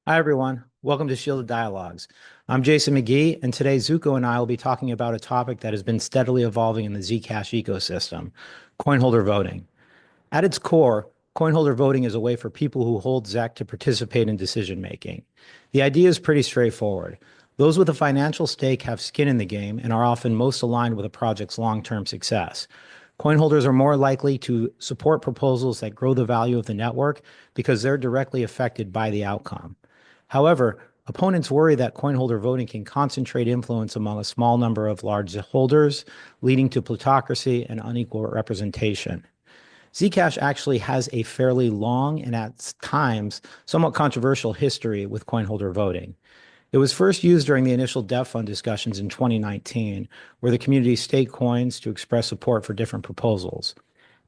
Hi, everyone. Welcome to Shielded Dialogues. I'm Jason McGee, and today Zooko and I will be talking about a topic that has been steadily evolving in the Zcash ecosystem, coinholder voting. At its core, coinholder voting is a way for people who hold ZEC to participate in decision making. The idea is pretty straightforward. Those with a financial stake have skin in the game and are often most aligned with a project's long-term success. Coinholders are more likely to support proposals that grow the value of the network because they're directly affected by the outcome. However, opponents worry that coinholder voting can concentrate influence among a small number of large holders, leading to plutocracy and unequal representation. Zcash actually has a fairly long and at times somewhat controversial history with coinholder voting. It was first used during the initial dev fund discussions in 2019, where the community staked coins to express support for different proposals.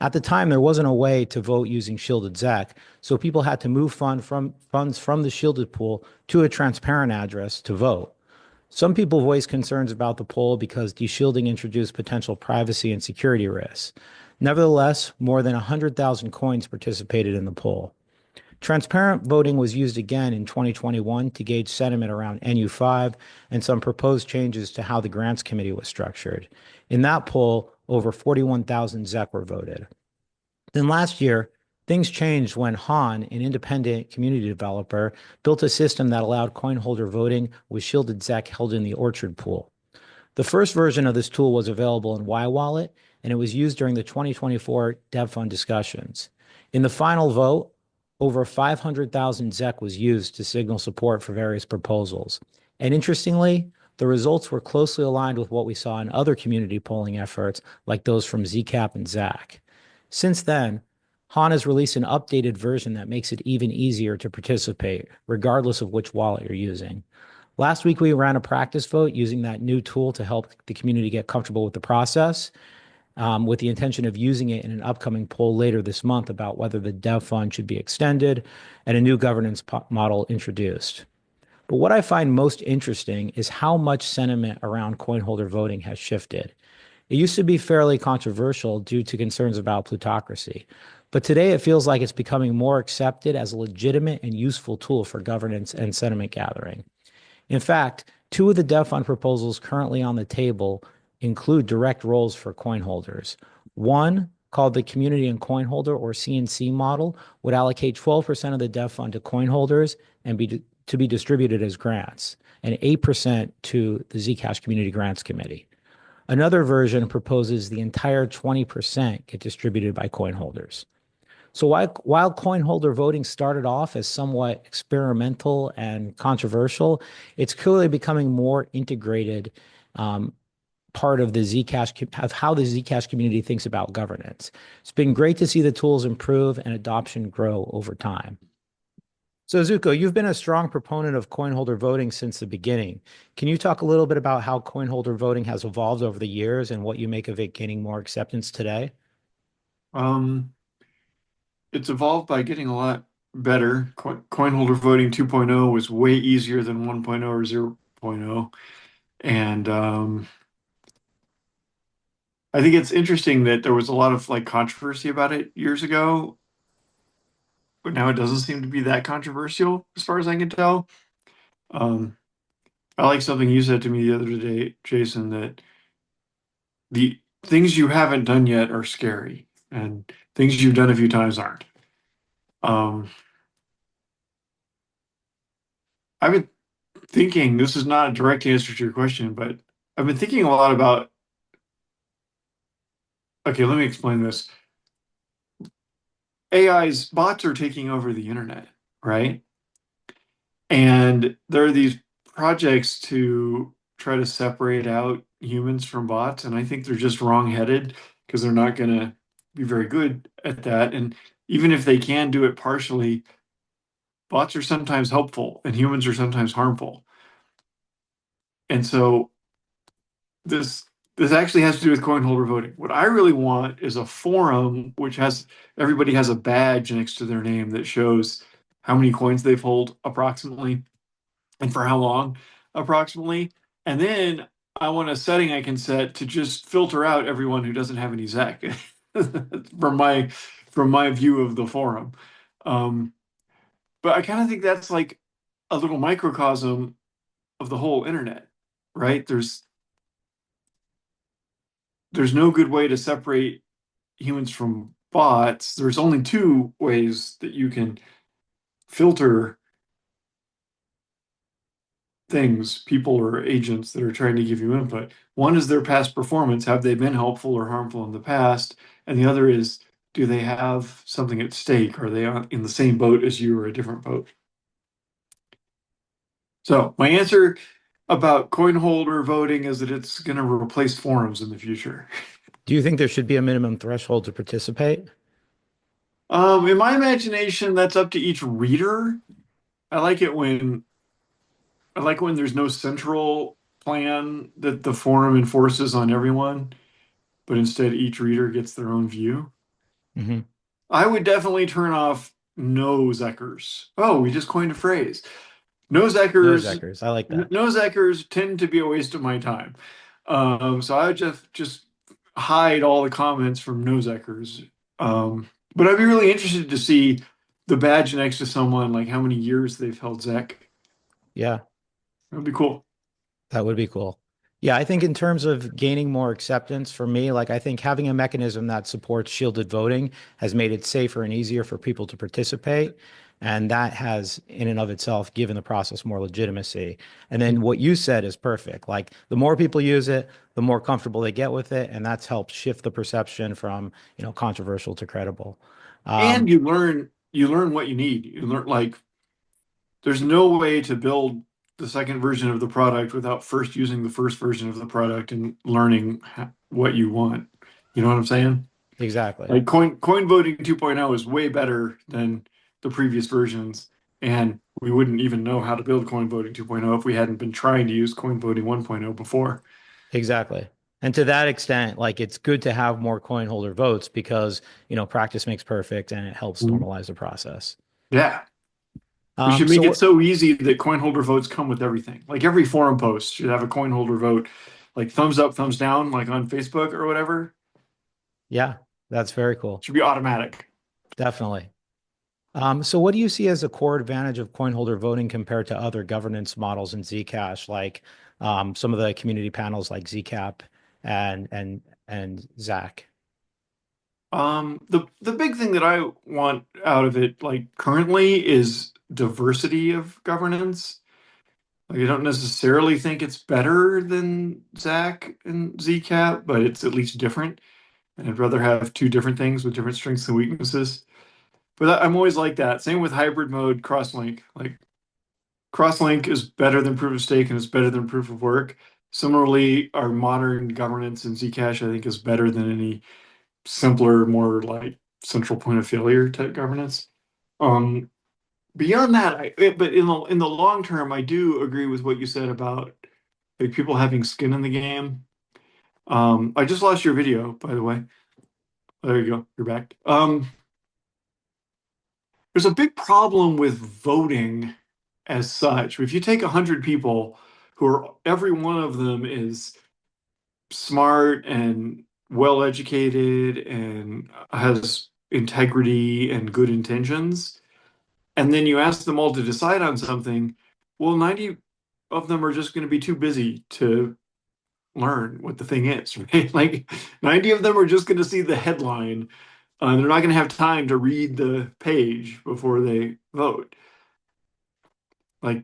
At the time, there wasn't a way to vote using shielded ZEC, so people had to move funds from the shielded pool to a transparent address to vote. Some people voiced concerns about the poll because deshielding introduced potential privacy and security risks. Nevertheless, more than 100,000 coins participated in the poll. Transparent voting was used again in 2021 to gauge sentiment around NU5 and some proposed changes to how the grants committee was structured. In that poll, over 41,000 ZEC were voted. Then last year, things changed when Han, an independent community developer, built a system that allowed coin holder voting with shielded ZEC held in the Orchard pool. The first version of this tool was available in Y Wallet, and it was used during the 2024 Dev Fund discussions. In the final vote, over 500,000 ZEC was used to signal support for various proposals. And interestingly, the results were closely aligned with what we saw in other community polling efforts, like those from Zcap and ZAC. Since then, Han has released an updated version that makes it even easier to participate, regardless of which wallet you're using. Last week, we ran a practice vote using that new tool to help the community get comfortable with the process, with the intention of using it in an upcoming poll later this month about whether the dev fund should be extended and a new governance model introduced. But what I find most interesting is how much sentiment around coinholder voting has shifted. It used to be fairly controversial due to concerns about plutocracy, but today it feels like it's becoming more accepted as a legitimate and useful tool for governance and sentiment gathering. In fact, two of the dev fund proposals currently on the table include direct roles for coin holders. One, called the Community and Coin Holder or CNC model, would allocate 12% of the dev fund to coin holders and to be distributed as grants, and 8% to the Zcash Community Grants Committee. Another version proposes the entire 20% get distributed by coin holders. So while coin holder voting started off as somewhat experimental and controversial, it's clearly becoming more integrated part of the Zcash of how the Zcash community thinks about governance. It's been great to see the tools improve and adoption grow over time. So Zuko, you've been a strong proponent of coin holder voting since the beginning. Can you talk a little bit about how coin holder voting has evolved over the years and what you make of it gaining more acceptance today? Um, it's evolved by getting a lot better. Coinholder voting 2.0 was way easier than 1.0 or 0.0. And I think it's interesting that there was a lot of like controversy about it years ago, but now it doesn't seem to be that controversial as far as I can tell. Um, I like something you said to me the other day, Jason, that the things you haven't done yet are scary, and things you've done a few times aren't. Um, I've been thinking, this is not a direct answer to your question, but I've been thinking a lot about, okay, let me explain this. AI's bots are taking over the internet, right? And there are these projects to try to separate out humans from bots, and I think they're just wrong-headed because they're not going to be very good at that. And even if they can do it partially, bots are sometimes helpful and humans are sometimes harmful. And so this this actually has to do with coin holder voting. What I really want is a forum which has everybody has a badge next to their name that shows how many coins they've hold approximately and for how long approximately. And then I want a setting I can set to just filter out everyone who doesn't have any ZEC from my view of the forum. Um, but I kind of think that's like a little microcosm of the whole internet, right? There's no good way to separate humans from bots. There's only two ways that you can filter things, people or agents that are trying to give you input. One is their past performance. Have they been helpful or harmful in the past? And the other is, do they have something at stake? Are they in the same boat as you or a different boat? So my answer about coin holder voting is that it's going to replace forums in the future. Do you think there should be a minimum threshold to participate? In my imagination, that's up to each reader. I like it when I like when there's no central plan that the forum enforces on everyone, but instead each reader gets their own view. Hmm. I would definitely turn off nose-eckers. Oh, we just coined a phrase. Nose-eckers, Nose-eckers. I like that. nose-eckers tend to be a waste of my time. So I would just hide all the comments from nose-eckers. But I'd be really interested to see the badge next to someone, like how many years they've held Zec. Yeah. That'd be cool. That would be cool. Yeah, I think in terms of gaining more acceptance for me, like I think having a mechanism that supports shielded voting has made it safer and easier for people to participate. And that has, in and of itself, given the process more legitimacy. And then what you said is perfect. Like the more people use it, the more comfortable they get with it. And that's helped shift the perception from, controversial to credible. And Um, you learn what you need. You learn like there's no way to build the second version of the product without first using the first version of the product and learning what you want. You know what I'm saying? exactly. Like coin voting 2.0 is way better than the previous versions, and we wouldn't even know how to build coin voting 2.0 if we hadn't been trying to use coin voting 1.0 before. Exactly. And to that extent, like it's good to have more coin holder votes because, practice makes perfect and it helps Mhm. normalize the process. Yeah, we Um, should so make it what, so easy that coin holder votes come with everything. Like every forum post should have a coin holder vote, like thumbs up, thumbs down, like on Facebook or whatever. yeah, that's very cool. Should be automatic. Definitely. So what do you see as a core advantage of coin holder voting compared to other governance models in Zcash, like some of the community panels like Zcap and Zach? The big thing that I want out of it, like currently, is diversity of governance. Like, I don't necessarily think it's better than Zach and Zcap, but it's at least different. And I'd rather have two different things with different strengths and weaknesses. But I'm always like that. Same with hybrid mode crosslink. Like crosslink is better than proof of stake and it's better than proof of work. Similarly, our modern governance in Zcash, I think, is better than any simpler, more like central point of failure type governance. Um, Beyond that, but in the long term, I do agree with what you said about like people having skin in the game. I just lost your video, by the way. There you go. You're back. There's a big problem with voting as such. If you take 100 people who are every one of them is smart and well educated and has integrity and good intentions, and then you ask them all to decide on something, well, 90 of them are just going to be too busy to learn what the thing is, right? Like 90 of them are just going to see the headline. They're not going to have time to read the page before they vote. Like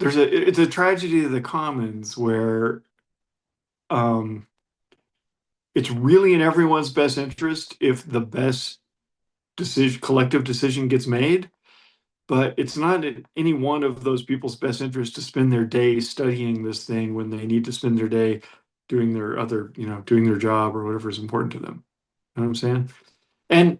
it's a tragedy of the commons where um, it's really in everyone's best interest if the best collective decision gets made. But it's not in any one of those people's best interest to spend their day studying this thing when they need to spend their day doing their other, doing their job or whatever is important to them. You know what I'm saying? And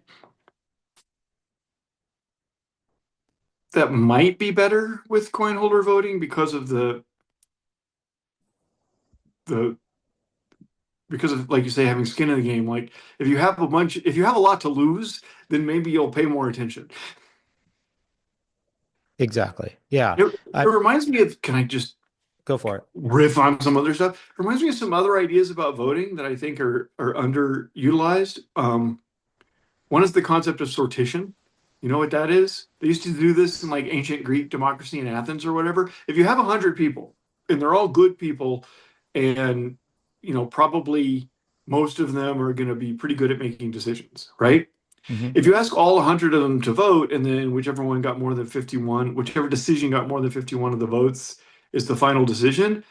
that might be better with coin holder voting because of the because of, like you say, having skin in the game. Like if you have a lot to lose, then maybe you'll pay more attention. Exactly. Yeah. It reminds me of, can I just Go for it. riff on some other stuff? It reminds me of some other ideas about voting that I think are underutilized. One is the concept of sortition. You know what that is? They used to do this in like ancient Greek democracy in Athens or whatever. If you have 100 people and they're all good people, and probably most of them are going to be pretty good at making decisions, right? Hmm. If you ask all 100 of them to vote, and then whichever one got more than 51, whichever decision got more than 51 of the votes is the final decision,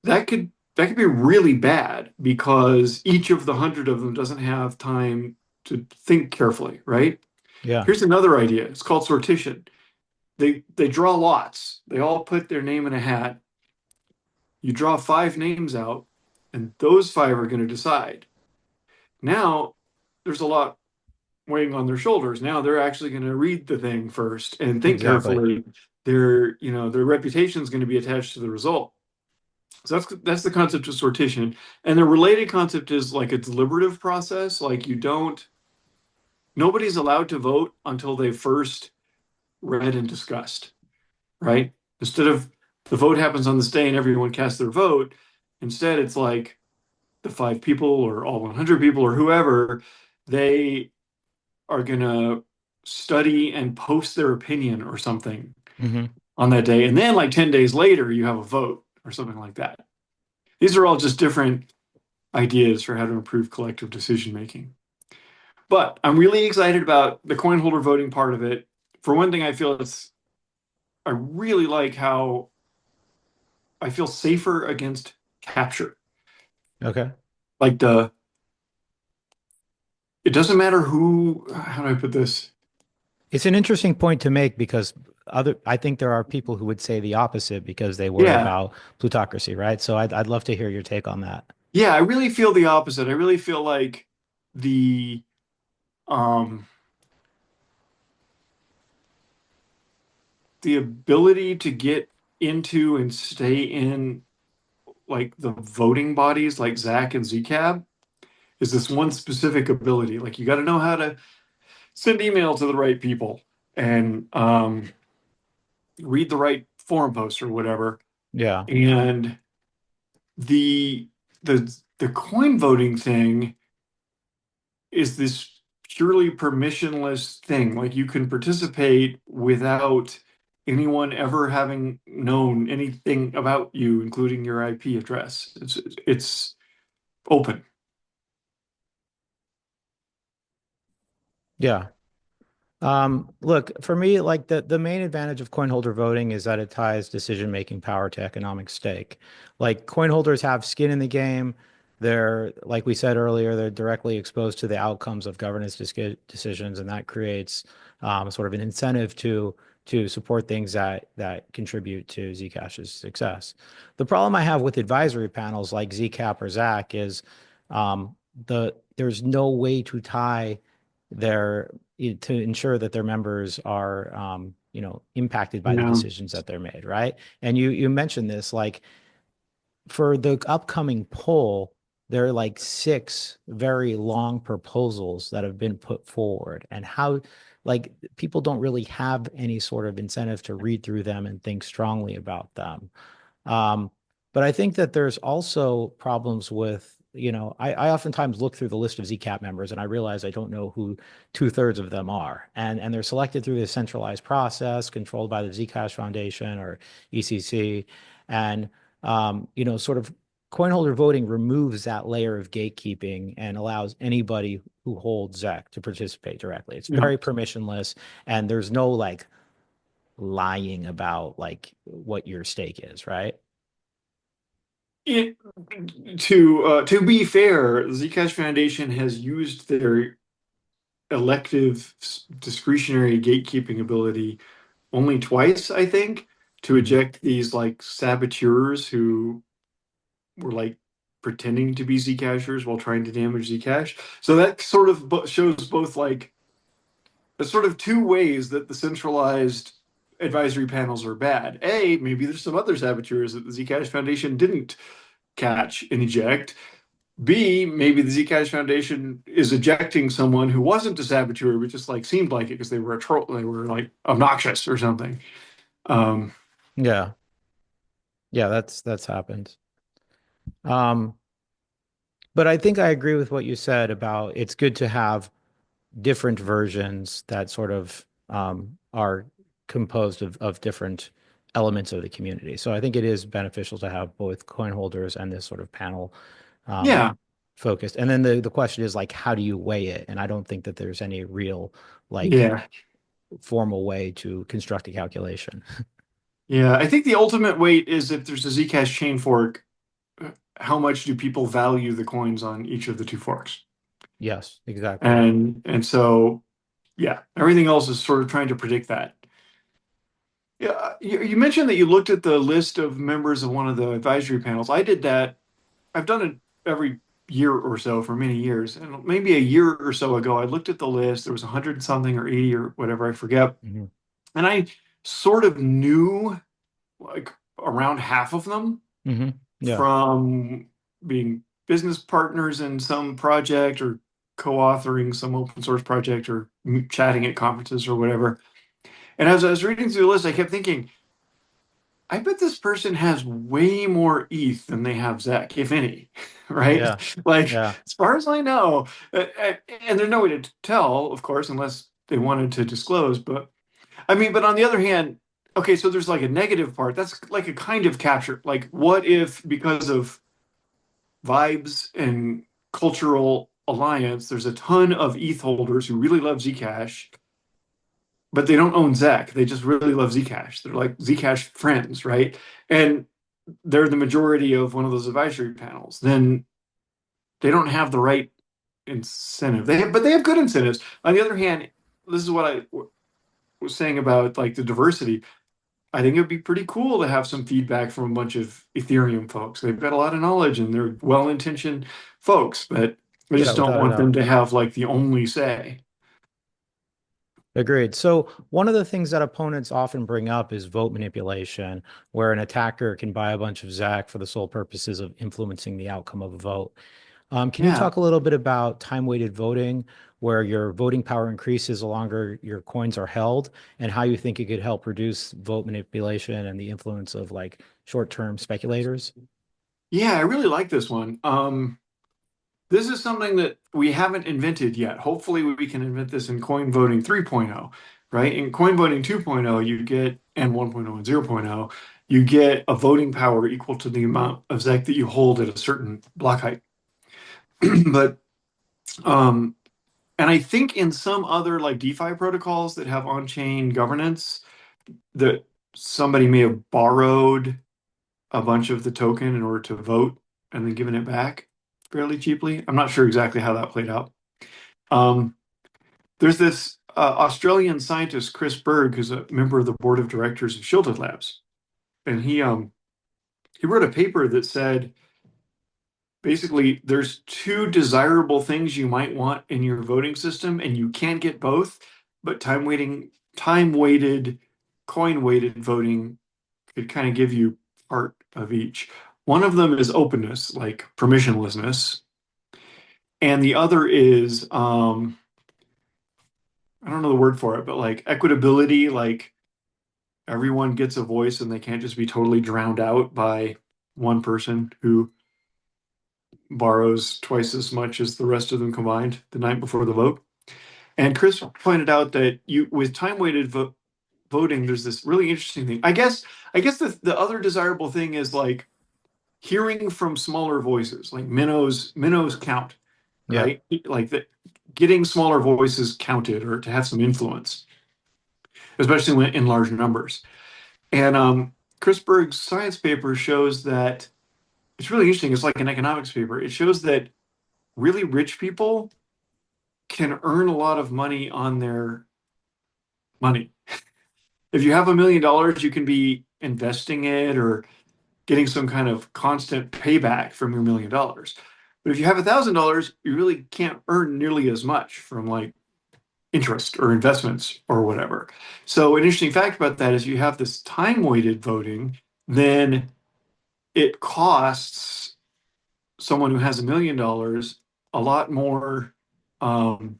that could be really bad because each of the 100 of them doesn't have time to think carefully, right? Yeah, Here's another idea. It's called sortition. They draw lots. They all put their name in a hat. You draw 5 names out, and those 5 are going to decide. Now, there's a lot weighing on their shoulders. Now they're actually going to read the thing first and think exactly. carefully. Their reputation is going to be attached to the result. So that's the concept of sortition. And the related concept is like a deliberative process. Like nobody's allowed to vote until they first read and discussed, right? Instead of the vote happens on this day and everyone casts their vote, instead it's like the 5 people or all 100 people or whoever, they are going to study and post their opinion or something Hmm. on that day. And then, like 10 days later, you have a vote or something like that. These are all just different ideas for how to improve collective decision making. But I'm really excited about the coin holder voting part of it. For one thing, I really like how I feel safer against capture. Okay. Like it doesn't matter how do I put this? It's an interesting point to make because I think there are people who would say the opposite because they worry Yeah. about plutocracy, right? So I'd love to hear your take on that. Yeah, I really feel the opposite. I really feel like the um the ability to get into and stay in like the voting bodies like Zach and ZCAB is this one specific ability. Like you got to know how to send email to the right people and read the right forum posts or whatever. Yeah. And the the coin voting thing is this purely permissionless thing. Like you can participate without anyone ever having known anything about you, including your IP address. It's open. Yeah. Look, for me, like the main advantage of coin holder voting is that it ties decision-making power to economic stake. Like coin holders have skin in the game. They're, like we said earlier, they're directly exposed to the outcomes of governance decisions, and that creates sort of an incentive to support things that contribute to Zcash's success. The problem I have with advisory panels like Zcap or Zac is um, there's no way to tie their to ensure that their members are impacted by the Yeah. decisions that they're made, right? And you mentioned this, like for the upcoming poll, there are like 6 very long proposals that have been put forward, and how like people don't really have any sort of incentive to read through them and think strongly about them. Um, but I think that there's also problems with, I oftentimes look through the list of ZCAP members and I realize I don't know who 2/3 of them are. And they're selected through this centralized process controlled by the Zcash Foundation or ECC. And, sort of coin holder voting removes that layer of gatekeeping and allows anybody who holds ZEC to participate directly. It's Yeah. very permissionless and there's no like lying about like what your stake is, right? It, to be fair, Zcash Foundation has used their elective discretionary gatekeeping ability only twice, I think, to Hmm. eject these like saboteurs who were like pretending to be Zcashers while trying to damage Zcash. So that sort of shows both like there's sort of 2 ways that the centralized advisory panels are bad. A, maybe there's some other saboteurs that the Zcash Foundation didn't catch and eject. B, maybe the Zcash Foundation is ejecting someone who wasn't a saboteur, but just like seemed like it because they were a troll, they were like obnoxious or something. Um, Yeah. Yeah, that's happened. Um, but I think I agree with what you said about it's good to have different versions that sort of are composed of different elements of the community. So I think it is beneficial to have both coin holders and this sort of panel um, Yeah, focused. And then the question is like, how do you weigh it? And I don't think that there's any real like yeah, formal way to construct a calculation. yeah. I think the ultimate weight is if there's a Zcash chain fork, how much do people value the coins on each of the two forks? Yes, exactly. And so yeah, everything else is sort of trying to predict that. Yeah, you mentioned that you looked at the list of members of one of the advisory panels. I did that. I've done it every year or so for many years. And maybe a year or so ago, I looked at the list. There was 100 something or 80 or whatever, I forget. Hmm. And I sort of knew like around half of them Hmm. Yeah. from being business partners in some project or co-authoring some open source project or chatting at conferences or whatever. And as I was reading through the list, I kept thinking, I bet this person has way more ETH than they have Zec, if any, right? Yeah. Like, Yeah. as far as I know, and there's no way to tell, of course, unless they wanted to disclose. But I mean, but on the other hand, okay, so there's like a negative part. That's like a kind of capture. Like, what if because of vibes and cultural alliance, there's a ton of ETH holders who really love Zcash, but they don't own Zec. They just really love Zcash. They're like Zcash friends, right? And they're the majority of one of those advisory panels. Then they don't have the right incentive. But they have good incentives. On the other hand, this is what I was saying about like the diversity. I think it would be pretty cool to have some feedback from a bunch of Ethereum folks. They've got a lot of knowledge and they're well-intentioned folks, but I Yeah, just don't without a want doubt. them to have like the only say. Agreed. So one of the things that opponents often bring up is vote manipulation, where an attacker can buy a bunch of ZAC for the sole purposes of influencing the outcome of a vote. Can you Yeah. talk a little bit about time-weighted voting, where your voting power increases the longer your coins are held, and how you think it could help reduce vote manipulation and the influence of like short-term speculators? Yeah, I really like this one. This is something that we haven't invented yet. Hopefully, we can invent this in coin voting 3.0, right? In coin voting 2.0, you get, and 1.0 and 0.0, you get a voting power equal to the amount of ZEC that you hold at a certain block height. But, um, and I think in some other like DeFi protocols that have on-chain governance, that somebody may have borrowed a bunch of the token in order to vote and then given it back fairly cheaply. I'm not sure exactly how that played out. Um, there's this Australian scientist, Chris Berg, who's a member of the board of directors of Shielded Labs, and he wrote a paper that said basically there's two desirable things you might want in your voting system, and you can't get both, but time weighted, coin weighted voting could kind of give you part of each. One of them is openness, like permissionlessness, and the other is I don't know the word for it, but like equitability, like everyone gets a voice and they can't just be totally drowned out by one person who borrows twice as much as the rest of them combined the night before the vote. And Chris pointed out that you with voting, there's this really interesting thing. I guess the other desirable thing is like hearing from smaller voices, like minnows count, Yeah. right? Like that getting smaller voices counted or to have some influence, especially when in large numbers. And Chris Berg's science paper shows that it's really interesting. It's like an economics paper. It shows that really rich people can earn a lot of money on their money. If you have $1 million, you can be investing it or getting some kind of constant payback from your $1 million. But if you have $1,000, you really can't earn nearly as much from like interest or investments or whatever. So an interesting fact about that is you have this time weighted voting, then it costs someone who has $1 million a lot more um,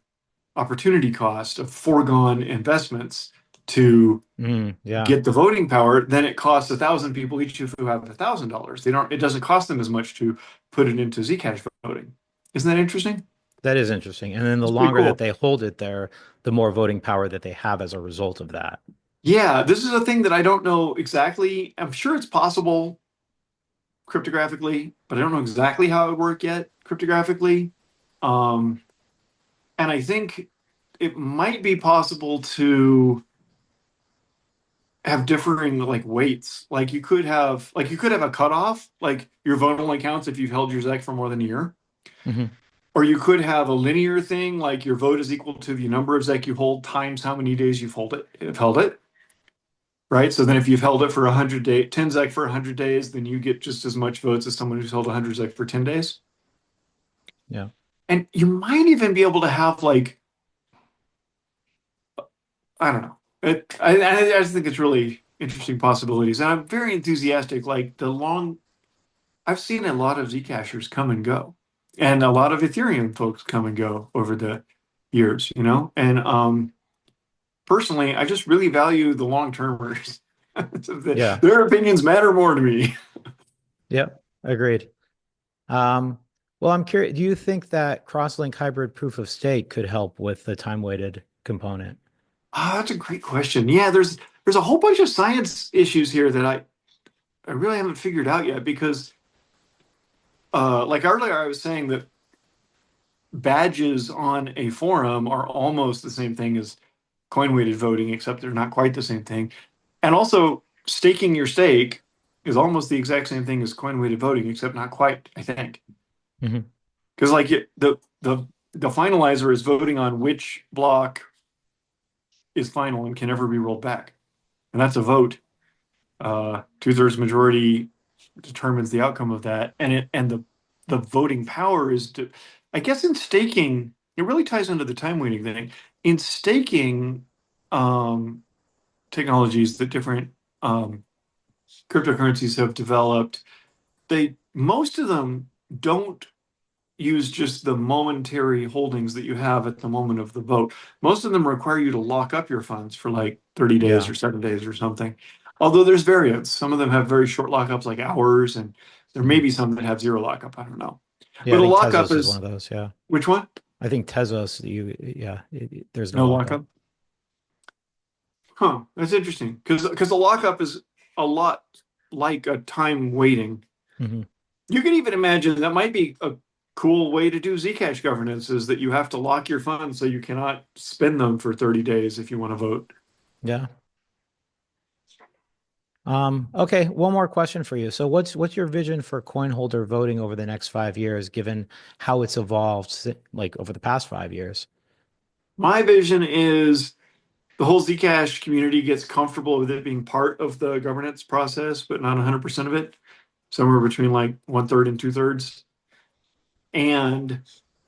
opportunity cost of foregone investments to Yeah. get the voting power than it costs 1,000 people each who have $1,000. They don't. It doesn't cost them as much to put it into Zcash voting. Isn't that interesting? That is interesting. And then the It's pretty longer that cool. they hold it there, the more voting power that they have as a result of that. Yeah, this is a thing that I don't know exactly. I'm sure it's possible cryptographically, but I don't know exactly how it would work yet cryptographically. Um, and I think it might be possible to have differing like weights. Like you could have a cutoff, like your vote only counts if you've held your ZEC for more than a year. Hmm. Or you could have a linear thing, like your vote is equal to the number of ZEC you hold times how many days you've held it. Right. So then if you've held it for 100 days, 10 ZEC for 100 days, then you get just as much votes as someone who's held 100 ZEC for 10 days. Yeah. And you might even be able to have like, I don't know. I just think it's really interesting possibilities. And I'm very enthusiastic. I've seen a lot of Zcashers come and go, and a lot of Ethereum folks come and go over the years, you know? And personally, I just really value the long termers. Yeah. Their opinions matter more to me. Yep. Agreed. Um, well, I'm curious, do you think that cross-link hybrid proof of stake could help with the time-weighted component? Ah, that's a great question. Yeah, there's a whole bunch of science issues here that I really haven't figured out yet because like earlier I was saying that badges on a forum are almost the same thing as coin weighted voting, except they're not quite the same thing. And also staking your stake is almost the exact same thing as coin weighted voting, except not quite, I think. Hmm. Because the finalizer is voting on which block is final and can never be rolled back. And that's a vote. Two-thirds majority determines the outcome of that, and the voting power is to, I guess, in staking, it really ties into the time weighting thing. In staking um, technologies that different um, cryptocurrencies have developed, they most of them don't use just the momentary holdings that you have at the moment of the vote. Most of them require you to lock up your funds for like 30 days Yeah. or 7 days or something. Although there's variants. Some of them have very short lockups, like hours, and there may Hmm. be some that have zero lockup. I don't know. Yeah, But I a think lockup Tezos is one is of those. Yeah. which one? I think Tezos, there's no No lockup. lockup. Huh. That's interesting because the lockup is a lot like a time waiting. Hmm. You can even imagine that might be a cool way to do Zcash governance is that you have to lock your funds so you cannot spend them for 30 days if you want to vote. Yeah. Okay, one more question for you. So what's your vision for coin holder voting over the next 5 years, given how it's evolved like over the past 5 years? My vision is the whole Zcash community gets comfortable with it being part of the governance process, but not 100% of it, somewhere between like one third and two thirds. And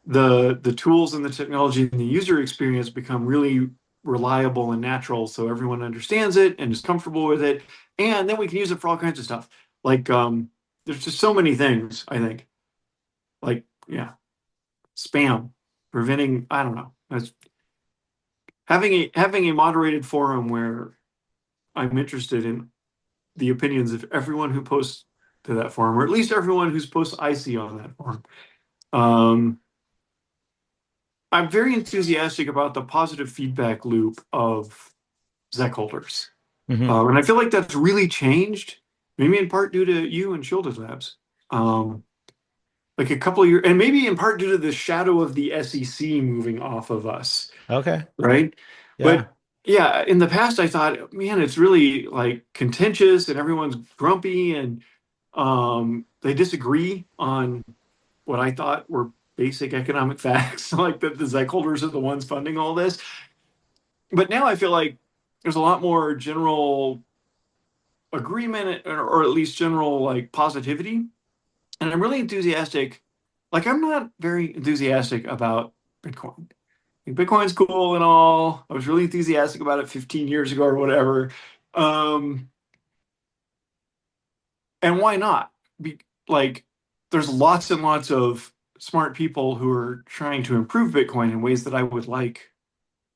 the tools and the technology and the user experience become really reliable and natural so everyone understands it and is comfortable with it, and then we can use it for all kinds of stuff like there's just so many things I think, like, yeah, spam, preventing, I don't know, that's having a moderated forum where I'm interested in the opinions of everyone who posts to that forum, or at least everyone whose posts I see on that forum. um I'm very enthusiastic about the positive feedback loop of ZEC holders. Hmm. And I feel like that's really changed, maybe in part due to you and Shielded Labs. Um, like a couple of years, and maybe in part due to the shadow of the SEC moving off of us, Okay. right? Yeah. But yeah, in the past, I thought, man, it's really like contentious and everyone's grumpy and they disagree on what I thought were basic economic facts, like that the ZEC holders are the ones funding all this. But now I feel like there's a lot more general agreement, or at least general like positivity. And I'm really enthusiastic. Like, I'm not very enthusiastic about Bitcoin. Like, Bitcoin's cool and all. I was really enthusiastic about it 15 years ago or whatever. Um, and why not? Like, there's lots and lots of smart people who are trying to improve Bitcoin in ways that I would like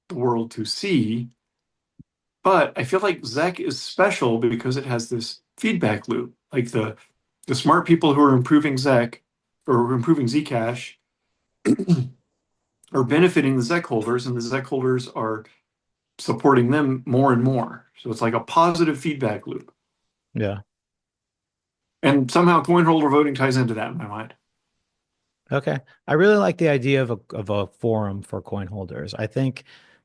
the world to see. But I feel like ZEC is special because it has this feedback loop. Like the smart people who are improving ZEC or improving Zcash are benefiting the ZEC holders, and the ZEC holders are supporting them more and more. So it's like a positive feedback loop. Yeah. And somehow Coinholder voting ties into that in my mind. Okay. I really like the idea of a forum for coin holders. I think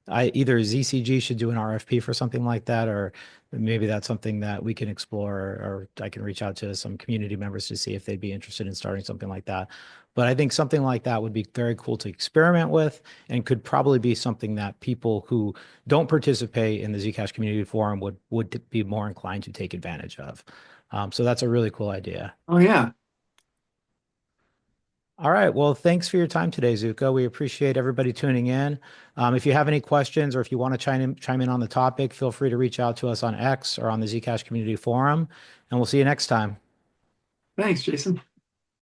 either ZCG should do an RFP for something like that, or maybe that's something that we can explore, or I can reach out to some community members to see if they'd be interested in starting something like that. But I think something like that would be very cool to experiment with and could probably be something that people who don't participate in the Zcash community forum would be more inclined to take advantage of. So that's a really cool idea. Oh yeah. All right. Well, thanks for your time today, Zuko. We appreciate everybody tuning in. If you have any questions or if you want to chime in on the topic, feel free to reach out to us on X or on the Zcash community forum, and we'll see you next time. Thanks, Jason.